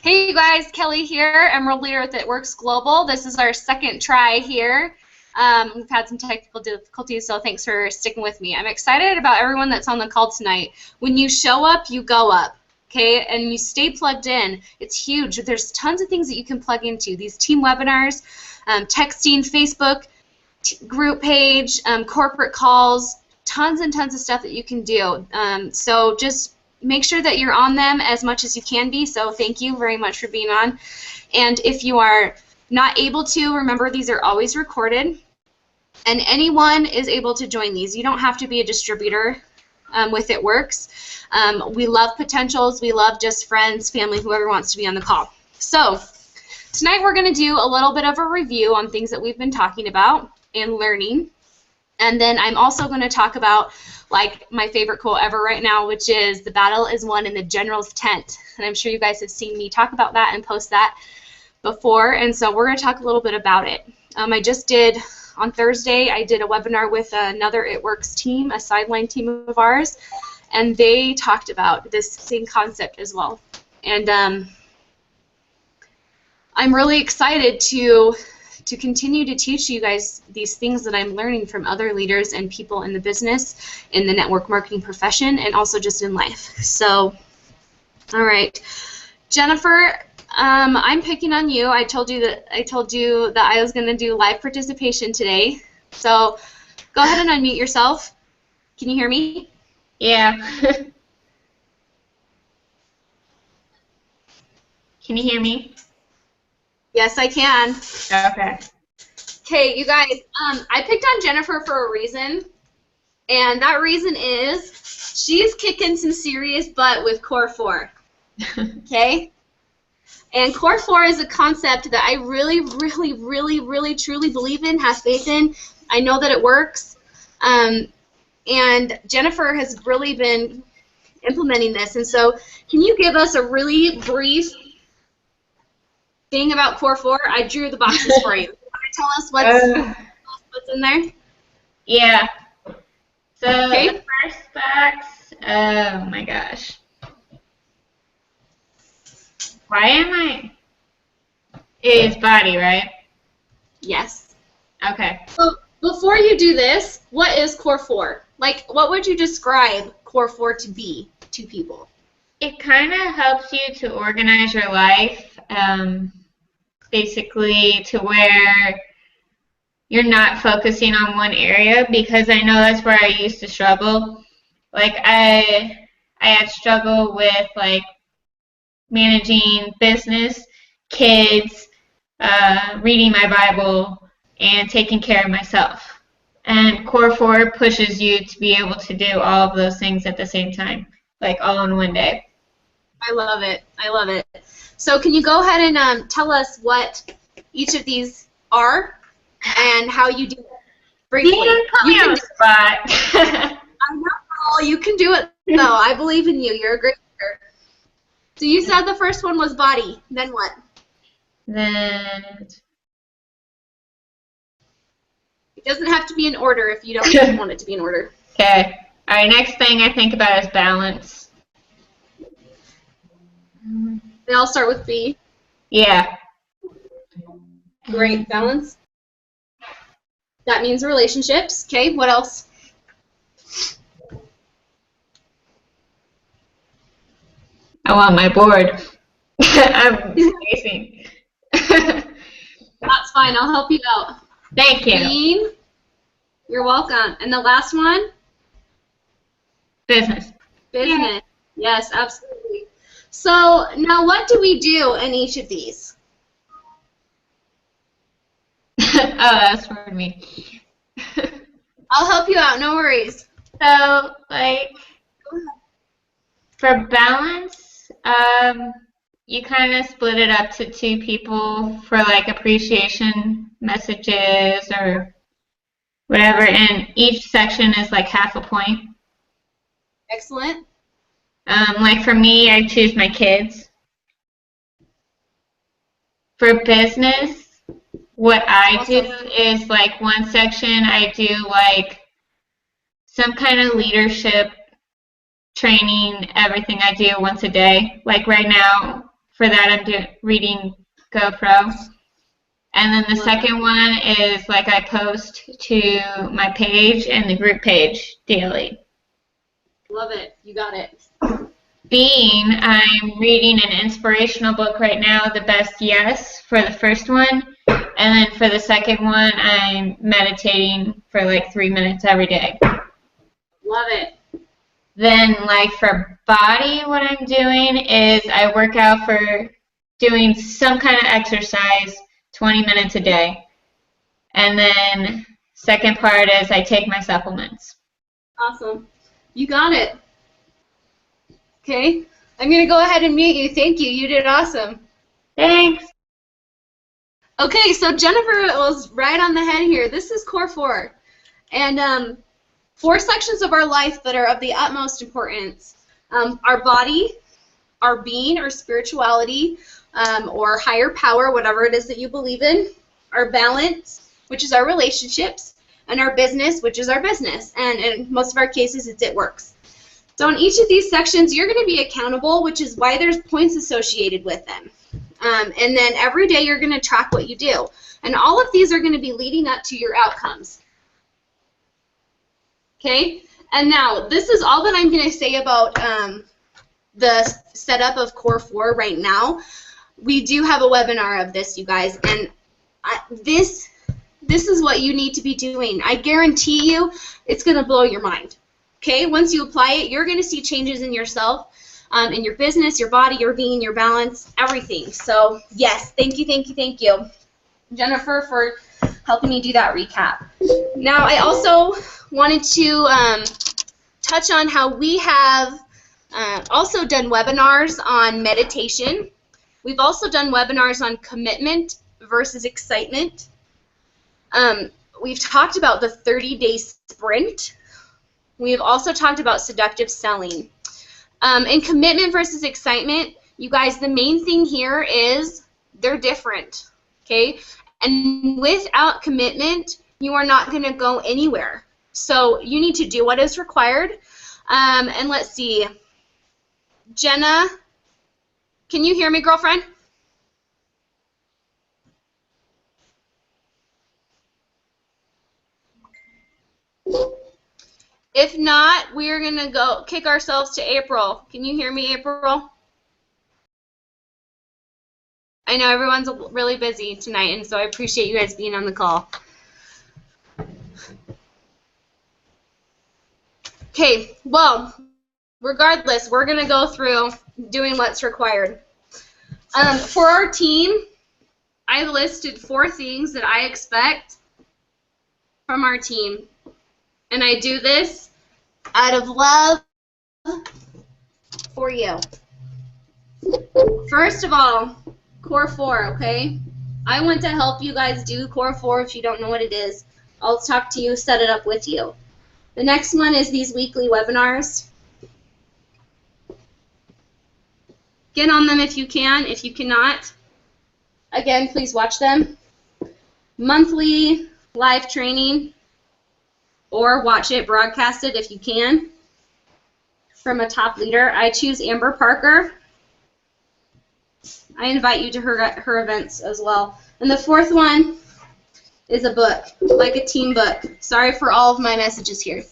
Hey you guys, Kelly here, Emerald Leader with It Works Global. This is our second try here. We've had some technical difficulties, so thanks for sticking with me. I'm excited about everyone that's on the call tonight. When you show up, you go up, okay? And you stay plugged in. It's huge. There's tons of things that you can plug into. These team webinars, texting, Facebook, group page, corporate calls, tons and tons of stuff that you can do. So just make sure that you're on them as much as you can be, so thank you very much for being on. And if you are not able to, remember these are always recorded, and anyone is able to join these. You don't have to be a distributor with It Works. We love potentials, we love just friends, family, whoever wants to be on the call. So tonight we're going to do a little bit of a review on things that we've been talking about and learning. And then I'm also going to talk about, like, my favorite quote ever right now, which is, "The battle is won in the general's tent." And I'm sure you guys have seen me talk about that and post that before, and so we're going to talk a little bit about it. I just did, on Thursday, I did a webinar with another It Works team, a sideline team of ours, and they talked about this same concept as well. And I'm really excited to continue to teach you guys these things that I'm learning from other leaders and people in the business, in the network marketing profession, and also just in life. So, all right, Jennifer, I'm picking on you. I told you that I was going to do live participation today. So, go ahead and unmute yourself. Can you hear me? Yeah. Can you hear me? Yes, I can. Okay. Okay, you guys, I picked on Jennifer for a reason, and that reason is she's kicking some serious butt with Core 4, okay? And Core 4 is a concept that I really, really, really, really, truly believe in, have faith in. I know that it works, and Jennifer has really been implementing this. And so can you give us a really brief thing about Core 4? I drew the boxes for you. Tell us what's in there? Yeah. So Okay. the first box, oh my gosh. Why am I? It is body, right? Yes. Okay. So before you do this, what is Core 4? Like, what would you describe Core 4 to be to people? It kind of helps you to organize your life, basically to where you're not focusing on one area, because I know that's where I used to struggle. Like I had struggle with like managing business, kids, reading my Bible, and taking care of myself. And Core 4 pushes you to be able to do all of those things at the same time, like all in one day. I love it. I love it. So can you go ahead and tell us what each of these are and how you do it briefly? You put me on the spot. I know. You can do it, though. I believe in you. You're a great leader. So you said the first one was body. Then what? Then It doesn't have to be in order if you don't want it to be in order. okay. All right. Next thing I think about is balance. They all start with B. Yeah. Great. Balance. That means relationships. Okay. What else? I want my board. I'm spacing. That's fine. I'll help you out. Thank you. Team. You're welcome. And the last one? Business. Business. Yeah. Yes, absolutely. So now what do we do in each of these? Oh, that's for me. I'll help you out. No worries. So, like, for balance, you kind of split it up to two people for, like, appreciation messages or whatever, and each section is, like, half a point. Excellent. Like, for me, I choose my kids. For business, what I do is, like, one section I do, like, some kind of leadership training, everything I do once a day. Like right now, for that I'm reading GoPro. And then the second one is like I post to my page and the group page daily. Love it. You got it. I'm reading an inspirational book right now, The Best Yes, for the first one. And then for the second one, I'm meditating for like 3 minutes every day. Love it. Then like for body, what I'm doing is I work out for doing some kind of exercise 20 minutes a day. And then second part is I take my supplements. Awesome. You got it. Okay. I'm going to go ahead and mute you. Thank you. You did awesome. Thanks. Okay, so Jennifer was right on the head here. This is Core 4. And 4 sections of our life that are of the utmost importance. Our body, our being, our spirituality, or higher power, whatever it is that you believe in. Our balance, which is our relationships. And our business, which is our business. And in most of our cases, it's it works. So in each of these sections, you're going to be accountable, which is why there's points associated with them. And then every day you're going to track what you do. And all of these are going to be leading up to your outcomes. Okay? And now, this is all that I'm going to say about the setup of Core 4 right now. We do have a webinar of this, you guys. And this is what you need to be doing. I guarantee you it's going to blow your mind. Okay, once you apply it, you're going to see changes in yourself, in your business, your body, your being, your balance, everything. So, yes, thank you, Jennifer, for helping me do that recap. Now, I also wanted to touch on how we have also done webinars on meditation. We've also done webinars on commitment versus excitement. We've talked about the 30-day sprint. We've also talked about seductive selling. In commitment versus excitement, you guys, the main thing here is they're different, okay? And without commitment, you are not going to go anywhere. So you need to do what is required. And let's see. Jenna, can you hear me, girlfriend? If not, we're going to go kick ourselves to April. Can you hear me, April? I know everyone's really busy tonight, and so I appreciate you guys being on the call. Okay, well, regardless, we're going to go through doing what's required. For our team, I listed 4 things that I expect from our team. And I do this out of love for you. First of all, Core 4, okay? I want to help you guys do Core 4 if you don't know what it is. I'll talk to you, set it up with you. The next one is these weekly webinars. Get on them if you can. If you cannot, again, please watch them. Monthly live training, or watch it broadcasted if you can from a top leader. I choose Amber Parker. I invite you to her events as well. And the 4th one is a book, like a team book. Sorry for all of my messages here.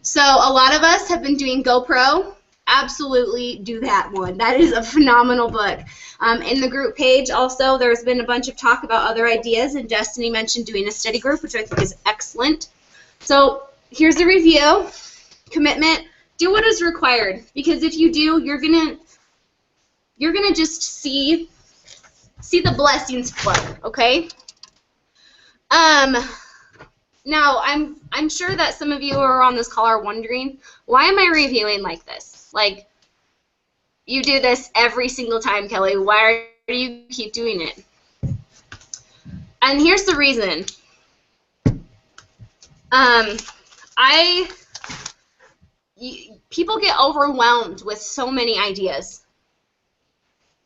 So a lot of us have been doing GoPro. Absolutely do that one. That is a phenomenal book. In the group page also, there's been a bunch of talk about other ideas, and Destiny mentioned doing a study group, which I think is excellent. So here's the review. Commitment. Do what is required, because if you do, you're gonna just see the blessings flow. Okay. Now I'm sure that some of you who are on this call are wondering, why am I reviewing like this? Like, you do this every single time, Kelly. Why do you keep doing it? And here's the reason. People get overwhelmed with so many ideas,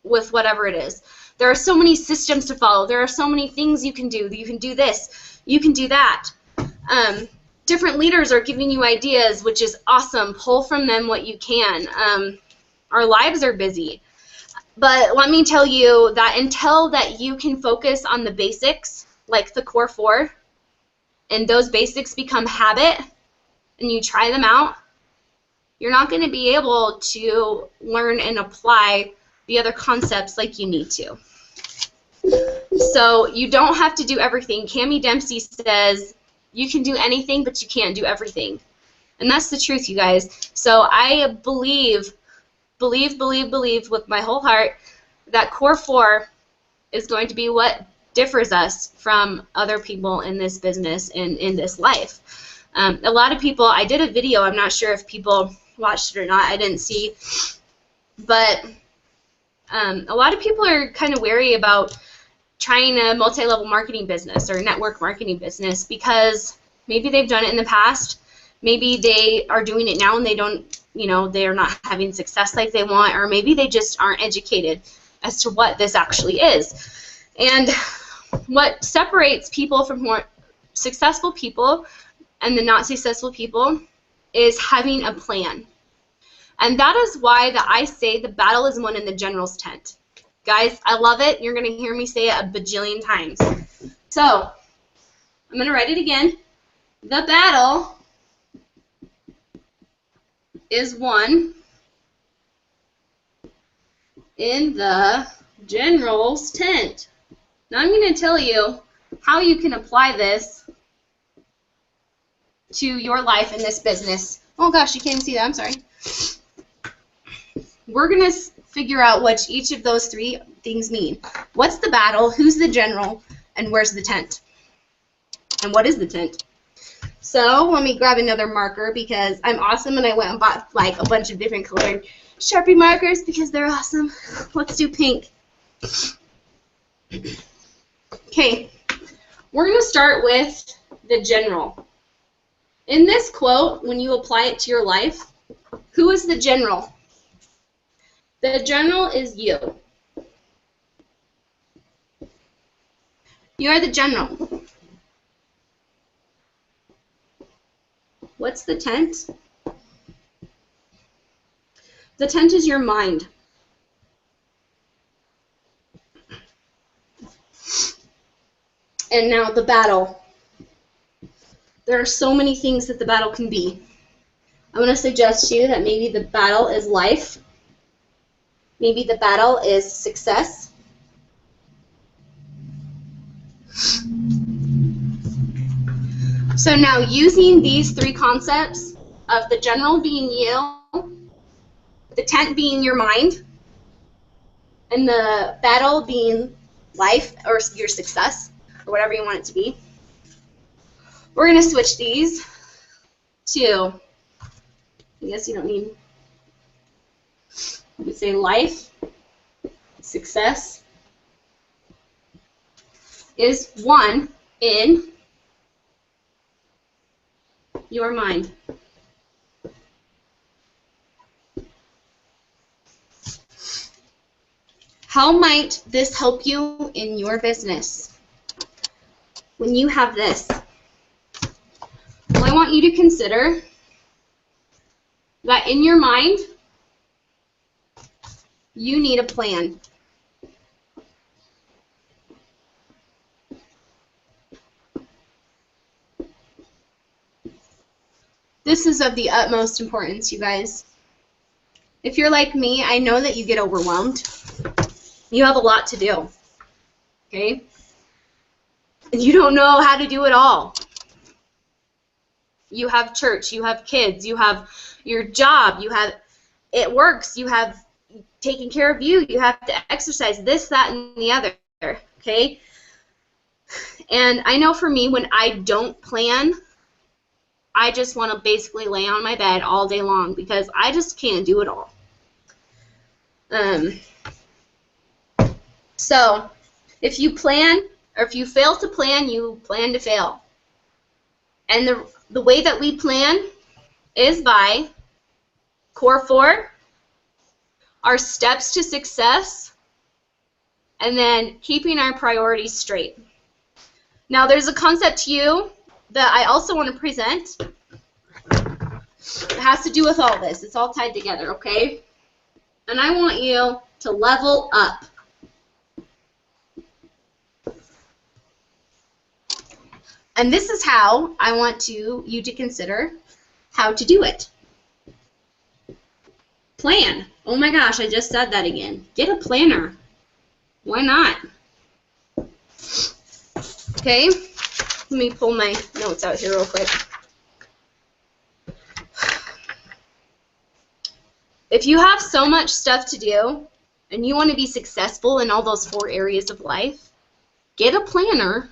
with whatever it is. There are so many systems to follow. There are so many things you can do. You can do this. You can do that. Different leaders are giving you ideas, which is awesome. Pull from them what you can. Our lives are busy. But let me tell you that until that you can focus on the basics, like the core 4, and those basics become habit, and you try them out, you're not going to be able to learn and apply the other concepts like you need to. So you don't have to do everything. Cami Dempsey says you can do anything, but you can't do everything. And that's the truth, you guys. So I believe with my whole heart that core 4 is going to be what differs us from other people in this business and in this life. A lot of people, I did a video, I'm not sure if people watched it or not, I didn't see, but a lot of people are kind of wary about trying a multi-level marketing business or network marketing business because maybe they've done it in the past, maybe they are doing it now and they don't, they're not having success like they want, or maybe they just aren't educated as to what this actually is. And what separates people from more successful people and the not successful people is having a plan. And that is why that I say the battle is won in the general's tent. Guys, I love it. You're going to hear me say it a bajillion times. So, I'm going to write it again. The battle is won in the general's tent. Now I'm going to tell you how you can apply this to your life in this business. Oh gosh, you can't even see that. I'm sorry. We're going to figure out what each of those 3 things mean. What's the battle? Who's the general? And where's the tent? And what is the tent? So let me grab another marker because I'm awesome and I went and bought like a bunch of different colored Sharpie markers because they're awesome. Let's do pink. Okay, we're going to start with the general. In this quote, when you apply it to your life, who is the general? The general is you. You are the general. What's the tent? The tent is your mind. And now the battle. There are so many things that the battle can be. I'm going to suggest to you that maybe the battle is life. Maybe the battle is success. So now using these 3 concepts of the general being you, the tent being your mind, and the battle being life or your success, or whatever you want it to be, we're going to switch these to, I guess you don't need, you could say life, success is won in your mind. How might this help you in your business? When you have this, well, I want you to consider that in your mind, you need a plan. This is of the utmost importance, you guys. If you're like me, I know that you get overwhelmed. You have a lot to do, okay? And you don't know how to do it all. You have church, you have kids, you have your job, you have it works, you have taking care of you, you have to exercise this, that, and the other, okay? And I know for me, when I don't plan, I just want to basically lay on my bed all day long because I just can't do it all. So if you plan, or if you fail to plan, you plan to fail. And the way that we plan is by Core 4, our steps to success, and then keeping our priorities straight. Now there's a concept to you that I also want to present. It has to do with all this. It's all tied together, okay? And I want you to level up. And this is how I want you to consider how to do it. Plan. Oh my gosh, I just said that again. Get a planner. Why not? Okay, let me pull my notes out here real quick. If you have so much stuff to do and you want to be successful in all those 4 areas of life, get a planner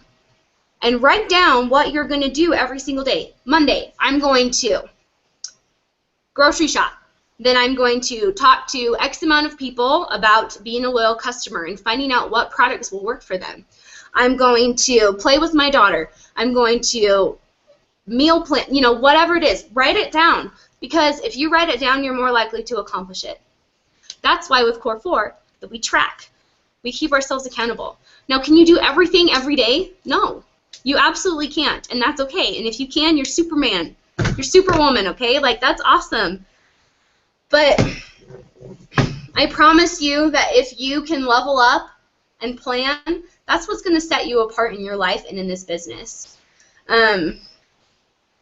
and write down what you're going to do every single day. Monday, I'm going to grocery shop. Then I'm going to talk to X amount of people about being a loyal customer and finding out what products will work for them. I'm going to play with my daughter. I'm going to meal plan, whatever it is. Write it down, because if you write it down, you're more likely to accomplish it. That's why with Core 4 that we track. We keep ourselves accountable. Now, can you do everything every day? No. You absolutely can't, and that's okay. And if you can, you're Superman. You're Superwoman, okay? Like, that's awesome. But I promise you that if you can level up and plan, that's what's going to set you apart in your life and in this business. And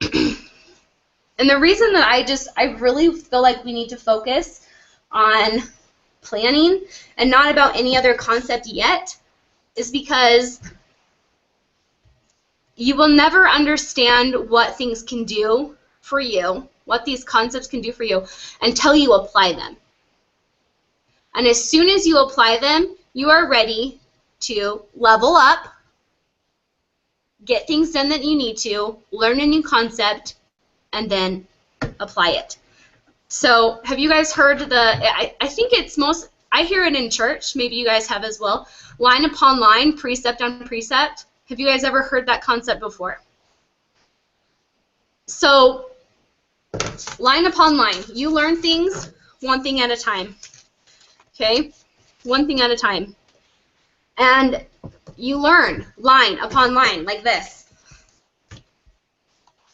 the reason that I really feel like we need to focus on planning and not about any other concept yet is because you will never understand what things can do for you, what these concepts can do for you, until you apply them. And as soon as you apply them, you are ready to level up, get things done that you need to, learn a new concept, and then apply it. So have you guys heard I think it's I hear it in church, maybe you guys have as well, line upon line, precept on precept. Have you guys ever heard that concept before? So line upon line. You learn things one thing at a time. Okay? One thing at a time. And you learn line upon line like this.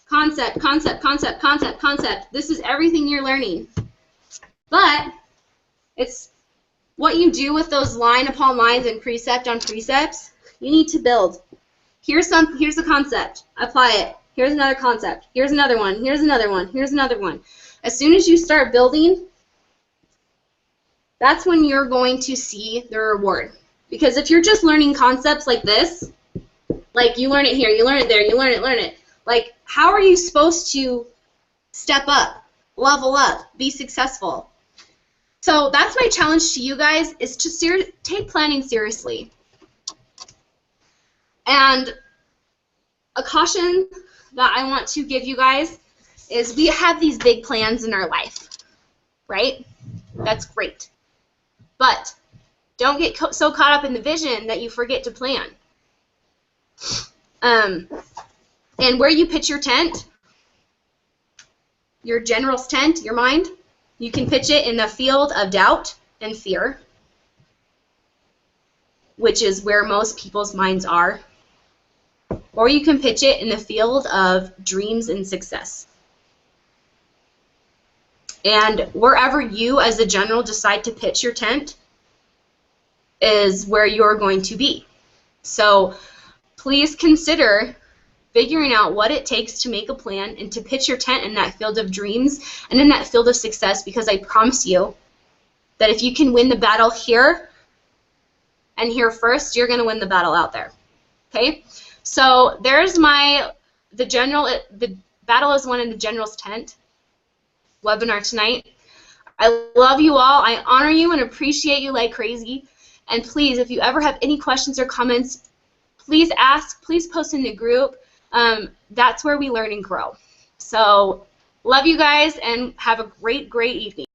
Concept, concept, concept, concept, concept. This is everything you're learning. But it's what you do with those line upon lines and precept on precepts. You need to build. Here's the concept. Apply it. Here's another concept. Here's another one. Here's another one. Here's another one. As soon as you start building, that's when you're going to see the reward. Because if you're just learning concepts like this, like you learn it here, you learn it there, you learn it, like how are you supposed to step up, level up, be successful? So that's my challenge to you guys, is to take planning seriously. And a caution that I want to give you guys is we have these big plans in our life, right? That's great. But don't get so caught up in the vision that you forget to plan. And where you pitch your tent, your general's tent, your mind, you can pitch it in the field of doubt and fear, which is where most people's minds are. Or you can pitch it in the field of dreams and success. And wherever you as a general decide to pitch your tent is where you're going to be. So please consider figuring out what it takes to make a plan and to pitch your tent in that field of dreams and in that field of success, because I promise you that if you can win the battle here and here first, you're going to win the battle out there. Okay? So there's the Battle is Won in the General's Tent webinar tonight. I love you all. I honor you and appreciate you like crazy. And please, if you ever have any questions or comments, please ask. Please post in the group. That's where we learn and grow. So love you guys and have a great, great evening.